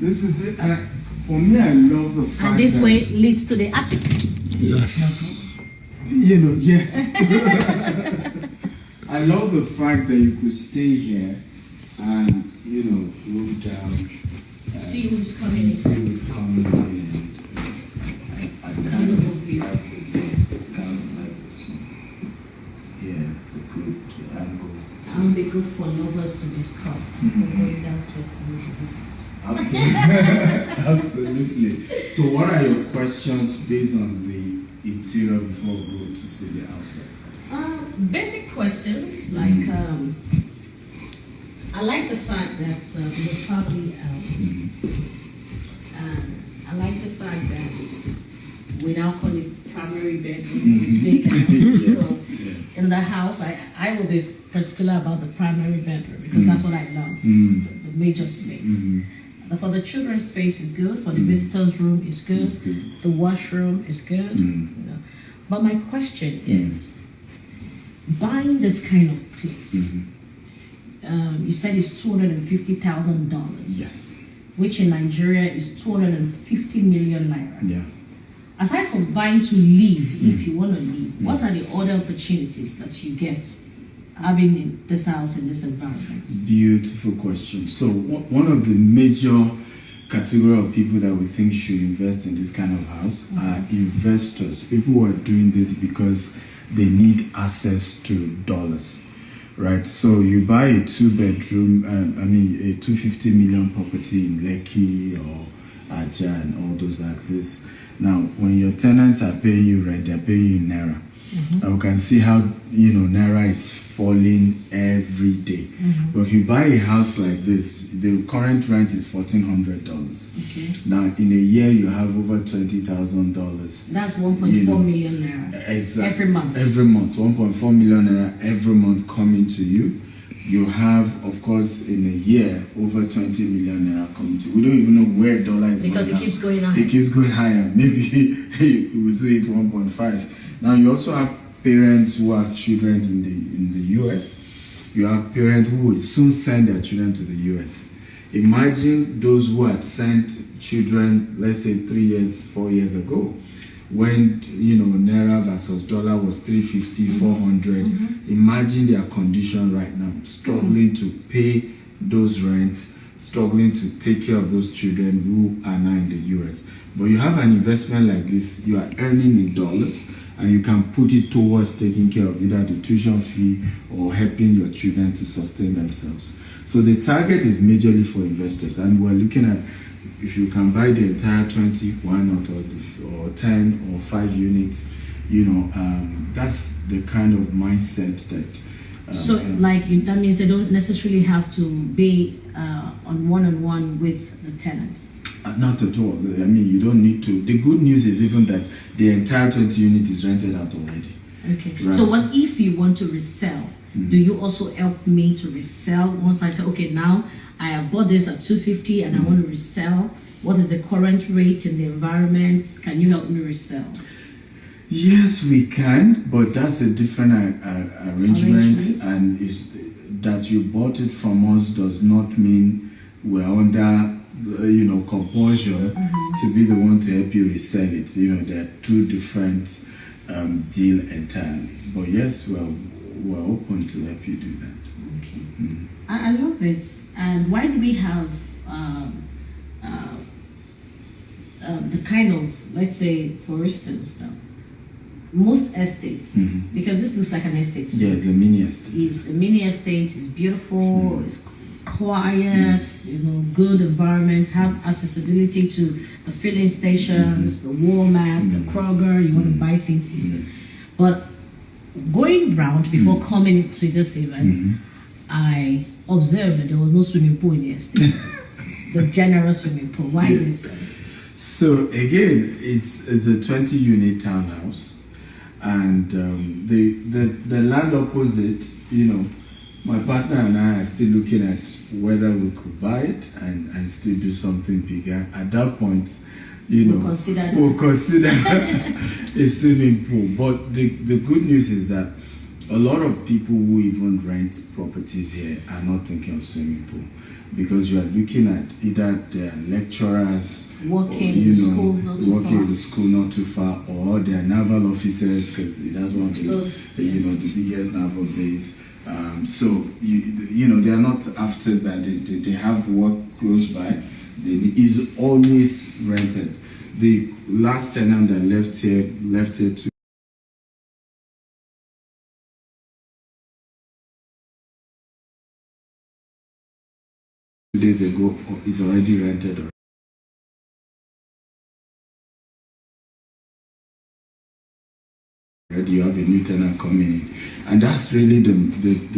This is it. And for me, I love the fact and this way leads to the attic. Yes. You know, yes. I love the fact that you could stay here and, you know, look down. See who's coming in. See who's coming in. I kind of like this. Yes, kind of like this one. Yes, a good angle. It would be good for lovers to discuss before going downstairs to make a visit. Absolutely. So what are your questions based on the interior before we go to see the outside? Basic questions like I like the fact that it's a family house. I like the fact that we now call it primary bedroom. It's big enough. So in the house, I will be particular about the primary bedroom because that's what I love, the major space. For the children's space is good. For the visitors' room is good. The washroom is good. You know. But my question is, buying this kind of place, you said it's $250,000. Yes. Which in Nigeria is 250 million naira. Yeah. Aside from buying to live, if you want to live, what are the other opportunities that you get having in this house in this environment? Beautiful question. So one of the major category of people that we think should invest in this kind of house are investors. People who are doing this because they need access to dollars, right? So you buy a 2-bedroom, a 250 million property in Lekki or Aja and all those axes. Now, when your tenants are paying you rent, they're paying you in Naira. And we can see how, you know, Naira is falling every day. But if you buy a house like this, the current rent is $1,400. Okay. Now, in a year, you have over $20,000. That's 1.4 million naira every month. Every month, 1.4 million naira every month coming to you. You have, of course, in a year, over 20 million naira coming to you. We don't even know where dollar is because it keeps going higher. It keeps going higher. Maybe it will say it 1.5. Now, you also have parents who have children in the US. You have parents who will soon send their children to the US. Imagine those who had sent children, let's say 3 years, 4 years ago, when, you know, Naira versus dollar was 350, 400. Imagine their condition right now, struggling to pay those rents, struggling to take care of those children who are now in the US. But you have an investment like this, you are earning in dollars, and you can put it towards taking care of either the tuition fee or helping your children to sustain themselves. So the target is majorly for investors, and we're looking at if you can buy the entire 20, why not, or 10 or 5 units, you know, that's the kind of mindset that. So, that means they don't necessarily have to be on one-on-one with the tenant. Not at all. I mean, you don't need to. The good news is even that the entire 20 units is rented out already. Okay. Right. So what if you want to resell? Do you also help me to resell? Once I say, okay, now I have bought this at 250 and I want to resell. What is the current rate in the environment? Can you help me resell? Yes, we can, but that's a different arrangement. And is that you bought it from us does not mean we're under, you know, compulsion to be the one to help you resell it. You know, they're two different deal entirely. But yes, we're open to help you do that. Okay. I love it. And why do we have the kind of, let's say, for instance, now, most estates, because this looks like an estate. Yeah, it's a mini estate. It's a mini estate. It's beautiful. It's quiet. You know, good environment. Have accessibility to the filling stations, the Walmart, the Kroger. You want to buy things easy. But going round before coming to this event, I observed that there was no swimming pool in the estate. The general swimming pool. Why is this? So again, it's a 20-unit townhouse, and the land opposite, you know, my partner and I are still looking at whether we could buy it and still do something bigger. At that point, you know, we'll consider a swimming pool. But the good news is that a lot of people who even rent properties here are not thinking of swimming pool, because you are looking at either their lecturers working in the school not too far, or their naval officers, because that's one of the the biggest naval base. So they are not after that. They have work close by. Is always rented. The last tenant that left here 2 days ago is already rented. Already you have a new tenant coming in, and that's really the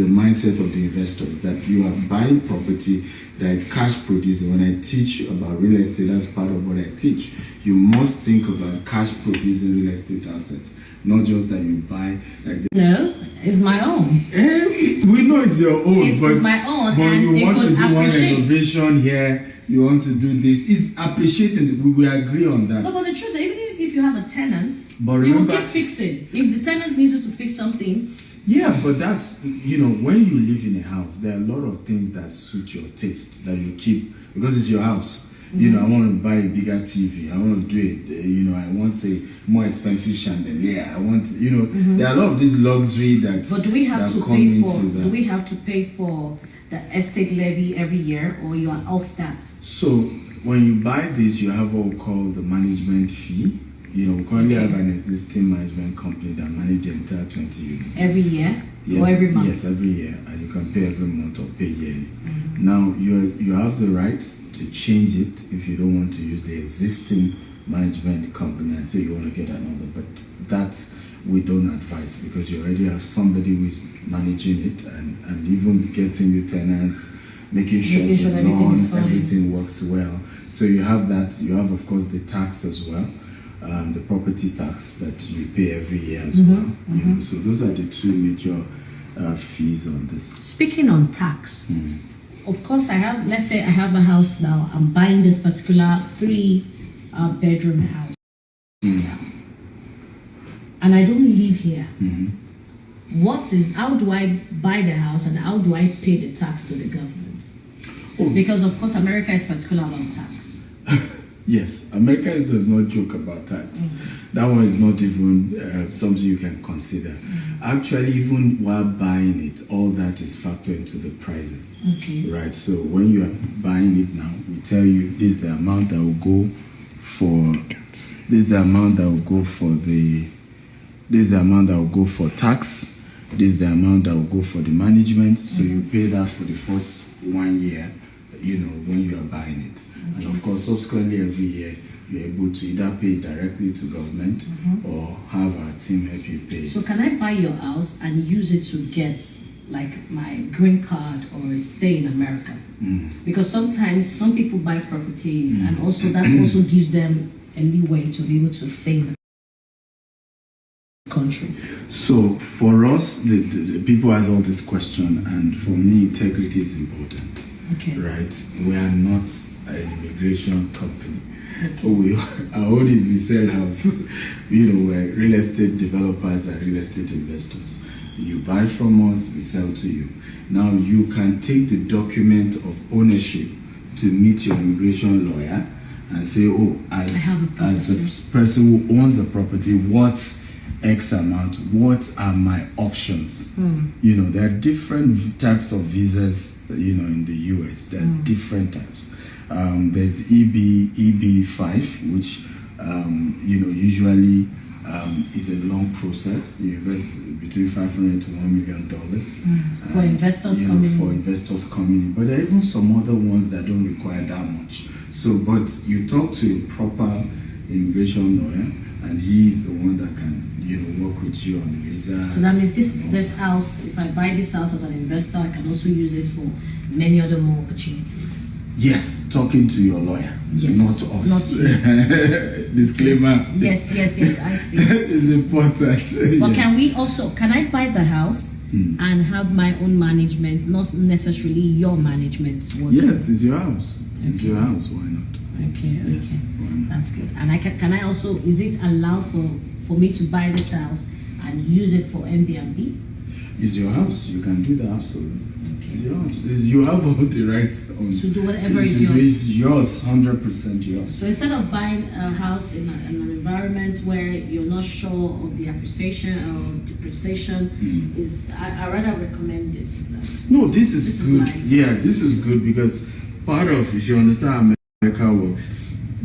mindset of the investor, is that you are buying property that is cash producing. When I teach about real estate, that's part of what I teach. You must think about cash producing real estate assets, not just that you buy like no, it's my own. We know it's your own, it's my own, but and you want to do one renovation here, you want to do this. It's appreciating. We agree on that. No, but the truth is, even if you have a tenant, but remember, you will keep fixing. If the tenant needs you to fix something. Yeah, but that's, when you live in a house, there are a lot of things that suit your taste that you keep, because it's your house. I want to buy a bigger TV. I want to do it. I want a more expensive chandelier. I want, there are a lot of this luxury that. But do we have to pay for? Do we have to pay for the estate levy every year, or you are off that? So when you buy this, you have what we call the management fee. We currently have an existing management company that manages the entire 20 units. Every year? Yeah, or every month? Yes, every year. And you can pay every month or pay yearly. Now, you have the right to change it if you don't want to use the existing management company and say you want to get another. But that we don't advise, because you already have somebody who is managing it and even getting you tenants, making sure everything works well. So you have that. You have, of course, the tax as well. The property tax that you pay every year as well. So those are the two major fees on this. Speaking on tax, of course, let's say I have a house now. I'm buying this particular 3-bedroom house, and I don't live here. How do I buy the house, and how do I pay the tax to the government? Because of course, America is particular about tax. Yes, America does not joke about tax. That one is not even something you can consider. Actually, even while buying it, all that is factored into the pricing. Right, so when you are buying it now, we tell you this is the amount that will go for this is the amount that will go for tax, this is the amount that will go for the management. So you pay that for the first 1 year, when you are buying it. And of course, subsequently every year, you're able to either pay directly to government or have our team help you pay. So can I buy your house and use it to get like my green card or stay in America? Because sometimes some people buy properties and also that also gives them a leeway to be able to stay in the country. So for us, the people ask all this question, and for me, integrity is important. Right? We are not an immigration company. Our own is we sell house. We're real estate developers and real estate investors. You buy from us, we sell to you. Now you can take the document of ownership to meet your immigration lawyer and say, as a person who owns a property, what X amount, what are my options? There are different types of visas, in the US. There are different types. There's EB5, which usually is a long process. You invest between $500 to $1 million for investors coming in. But there are even some other ones that don't require that much. So, but you talk to a proper immigration lawyer, and he is the one that can work with you on the visa. So that means this house, if I buy this house as an investor, I can also use it for many other more opportunities. Yes, talking to your lawyer, not us. Not you. Disclaimer. Yes, I see. It's important. But can I buy the house and have my own management, not necessarily your management? Yes, it's your house. It's your house, why not? Okay. Yes, why not? That's good. And can I also, is it allowed for me to buy this house and use it for Airbnb? It's your house. You can do that absolutely. It's your house. You have all the rights on to do whatever is yours. yours. It's yours, 100% yours. So instead of buying a house in an environment where you're not sure of the appreciation or depreciation, I rather recommend this. No, this is good. Yeah, this is good because part of, if you understand how America works,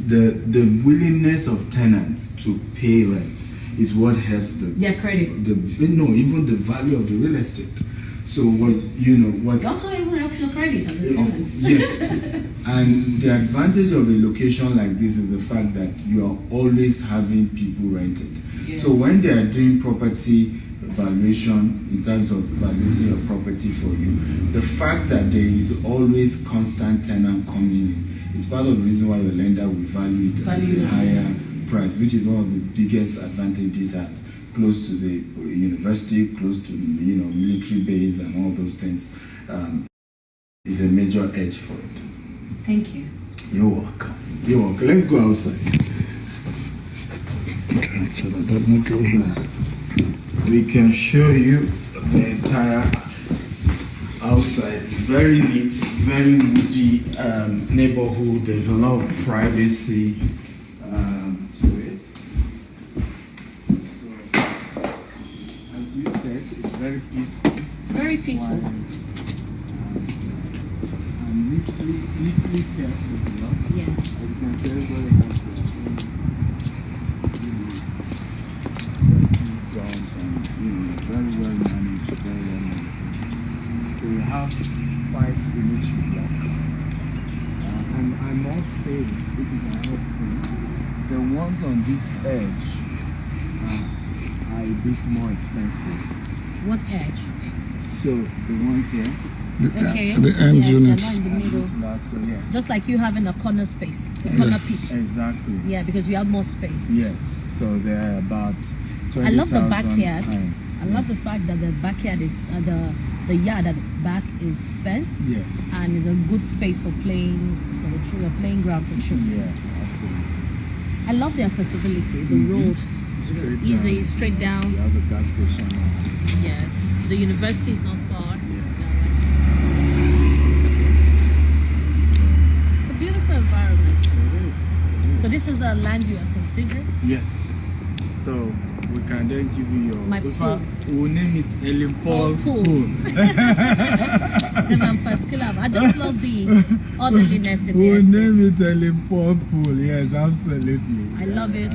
the willingness of tenants to pay rent is what helps their credit. Even the value of the real estate. So what it also even helps your credit as a tenant. Yes. And the advantage of a location like this is the fact that you are always having people rented. Yes. So when they are doing property valuation in terms of valuating your property for you, the fact that there is always constant tenant coming in is part of the reason why your lender will value it at a higher price, which is one of the biggest advantages as close to the university, close to military base and all those things, is a major edge for it. Thank you. You're welcome. You're welcome. Let's go outside. Okay. We can show you the entire outside. Very neat, very woody neighborhood. There's a lot of privacy to it. As you said, it's very peaceful. Very peaceful. And neatly kept as well. Yeah. As you can see, everybody has their own grounds and very well managed, very well maintained. So we have 5 village blocks. And I must say, which is another thing, the ones on this edge are a bit more expensive. What edge? So the ones here. The end units. In the middle. So, yes. Just like you having a corner space, a corner piece. Exactly. Yeah, because you have more space. Yes. So they're about 20,000. I love the backyard. high. I love the fact that the backyard is the yard at the back is fenced. Yes. And is a good space for playing for the children, playing ground for children. Yes, absolutely. I love the accessibility, the road, easy, straight down. You have a gas station now. Yes, the university is not far. It's a beautiful environment. It is. So this is the land you are considering? Yes. So we can then give you your My pool. We'll name it HELEN pool. Because I'm particular. I just love the orderliness in We'll the name it HELEN pool. Yes, absolutely. I love it.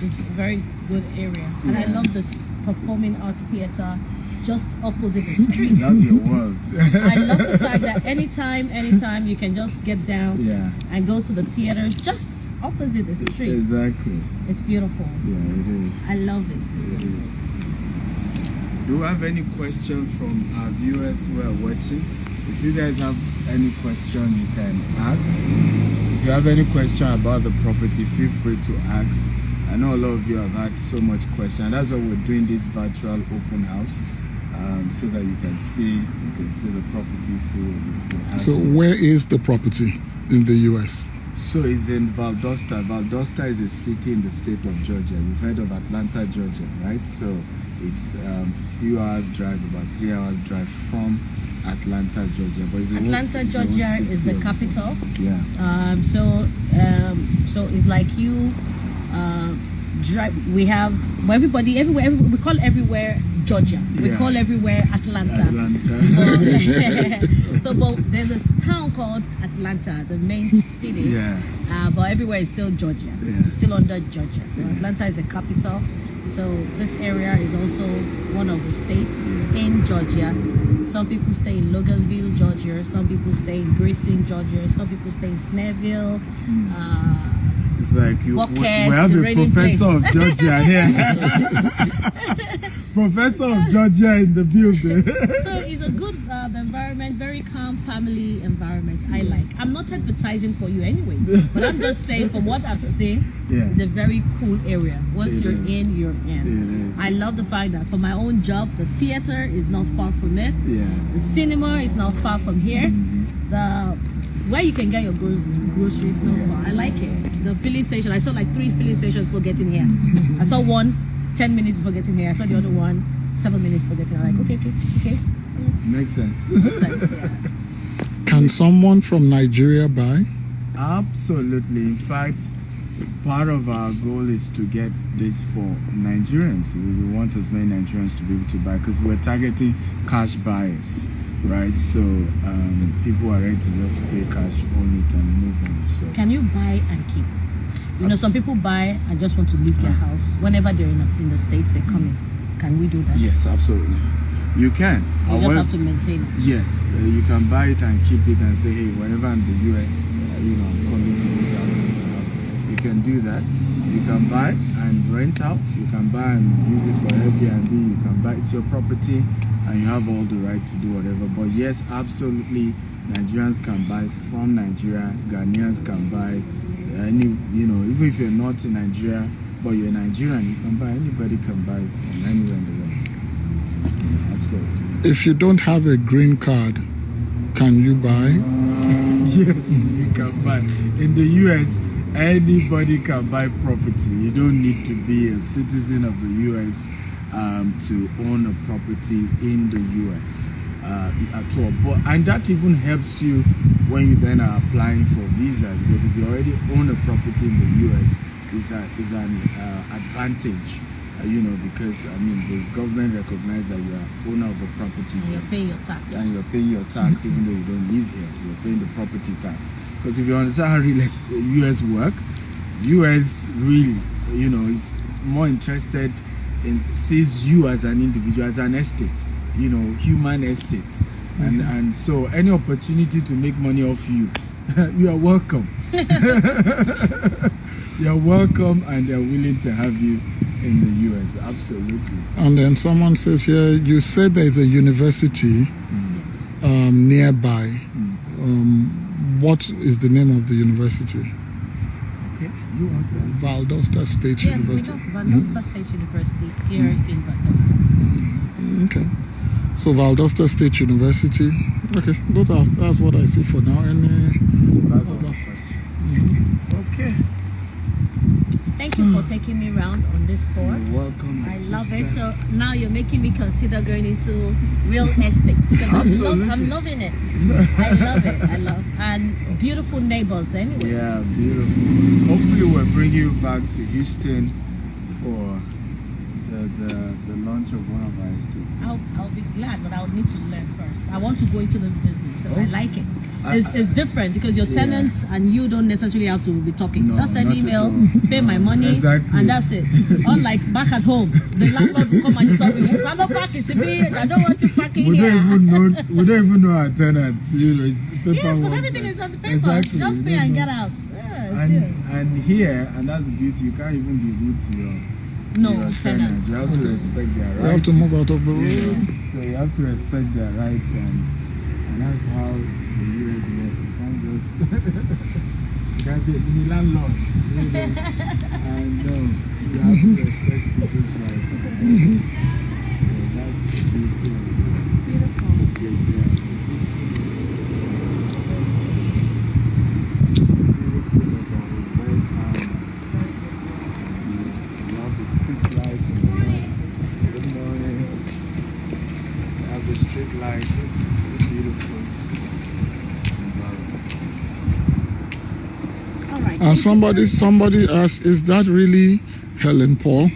It's a very good area. And I love this performing arts theater just opposite the street. That's your world. I love the fact that anytime you can just get down and go to the theater just opposite the street. Exactly. It's beautiful. Yeah, it is. I love it. It's beautiful. Do you have any question from our viewers who are watching? If you guys have any question, you can ask. If you have any question about the property, feel free to ask. I know a lot of you have had so much question. That's why we're doing this virtual open house, so that you can see the property, see what we have. So where is the property in the US? So it's in Valdosta. Valdosta is a city in the state of Georgia. You've heard of Atlanta, Georgia, right? So it's a few hours drive, about 3 hours drive from Atlanta, Georgia. But it's Atlanta, Georgia is the capital. Yeah. So it's like you drive. We have everybody everywhere. We call everywhere Georgia. We call everywhere Atlanta. But there's a town called Atlanta, the main city. Yeah. But everywhere is still Georgia. Yeah. It's still under Georgia. So Atlanta is the capital. So this area is also one of the states in Georgia. Some people stay in Loganville, Georgia. Some people stay in Grayson, Georgia. Some people stay in Snellville. It's like we have a professor place. of Georgia here. Professor of Georgia in the building. So it's a good environment, very calm family environment. I like. I'm not advertising for you anyway, but I'm just saying from what I've seen, it's a very cool area. Once you're in, you're in. I love the fact that for my own job, the theater is not far from it. The cinema is not far from here. Where you can get your groceries not far. I like it. The filling station, I saw like 3 filling stations for getting here. I saw one 10 minutes before getting here. I saw the other one 7 minutes before getting here. I'm like, okay. Makes sense. Makes sense, yeah. Can someone from Nigeria buy? Absolutely. In fact, part of our goal is to get this for Nigerians. We want as many Nigerians to be able to buy, because we're targeting cash buyers, right? So people are ready to just pay cash on it and move on. So can you buy and keep? You know, some people buy and just want to leave their house. Whenever they're in the States, they come in. Can we do that? yes, absolutely. You can. You just have to maintain it. Yes, you can buy it and keep it and say, hey, whenever I'm in the US, I'm coming to this house. You can do that. You can buy and rent out. You can buy and use it for Airbnb. You can buy, it's your property, and you have all the right to do whatever. But yes, absolutely, Nigerians can buy from Nigeria. Ghanaians can buy even if you're not in Nigeria, but you're Nigerian, you can buy. Anybody can buy from anywhere in the world. Absolutely. If you don't have a green card, can you buy? Yes, you can buy. In the US, anybody can buy property. You don't need to be a citizen of the US to own a property in the US at all. And that even helps you when you then are applying for visa, because if you already own a property in the US, it's an advantage. Because the government recognizes that you are owner of a property. And you're paying your tax. And you're paying your tax even though you don't live here. You're paying the property tax. Because if you understand how US work, US really, is more interested in sees you as an individual, as an estate, human estate. And so any opportunity to make money off you, you are welcome. You are welcome, and they are willing to have you in the US. Absolutely. And then someone says here, you said there is a university nearby. What is the name of the university? Okay, you want to answer? Valdosta State University. Yes, Valdosta State University here in Valdosta. Okay. So Valdosta State University. Okay, that's what I see for now. So that's our question. Okay. Thank you for taking me around on this tour. You're welcome. I love it. So now you're making me consider going into real estate. I'm loving it. I love it. And beautiful neighbors anyway. Yeah, beautiful. Hopefully we'll bring you back to Houston for the launch of one of our estates. I'll be glad, but I'll need to learn first. I want to go into this business because I like it. It's different because your tenants and you don't necessarily have to be talking. Just send email, pay my money, and that's it. Unlike back at home, the landlord will come and stop me. I don't want you parking here. We don't even know our tenants. It's paperwork. Yes, because everything is on the paper. Exactly. Just pay and get out. Yeah, and here, and that's the beauty, you can't even be rude to your tenants. You have to respect their rights. You have to move out of the room. Yeah. So you have to respect their rights, and that's how the US works. You can't just say, the landlord. And no, you have to respect people's rights. So that's the beauty of it. Beautiful. Street lights, it's beautiful. All right. And somebody asked, is that really Helen Paul?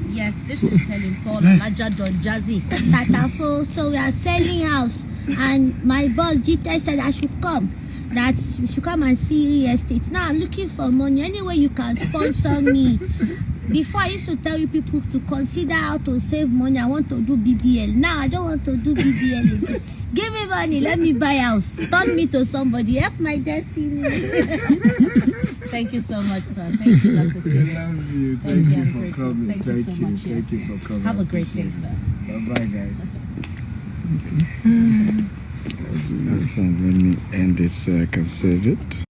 Yes, this is Helen Paul, Alaja Don Jazzy. Tatafo, so we are selling house, and my boss Gita said I should come. That you should come and see real estate. Now I'm looking for money. Anyway, you can sponsor me. Before I used to tell you people to consider how to save money. I want to do BBL. Now I don't want to do BBL again. Give me money, let me buy a house. Turn me to somebody. Help my destiny. Thank you so much, sir. Thank you, Dr. We love you. Thank you for coming. Thank you so much. Thank you for coming. Have a great day, sir. Bye-bye, guys. Let me end it so I can save it.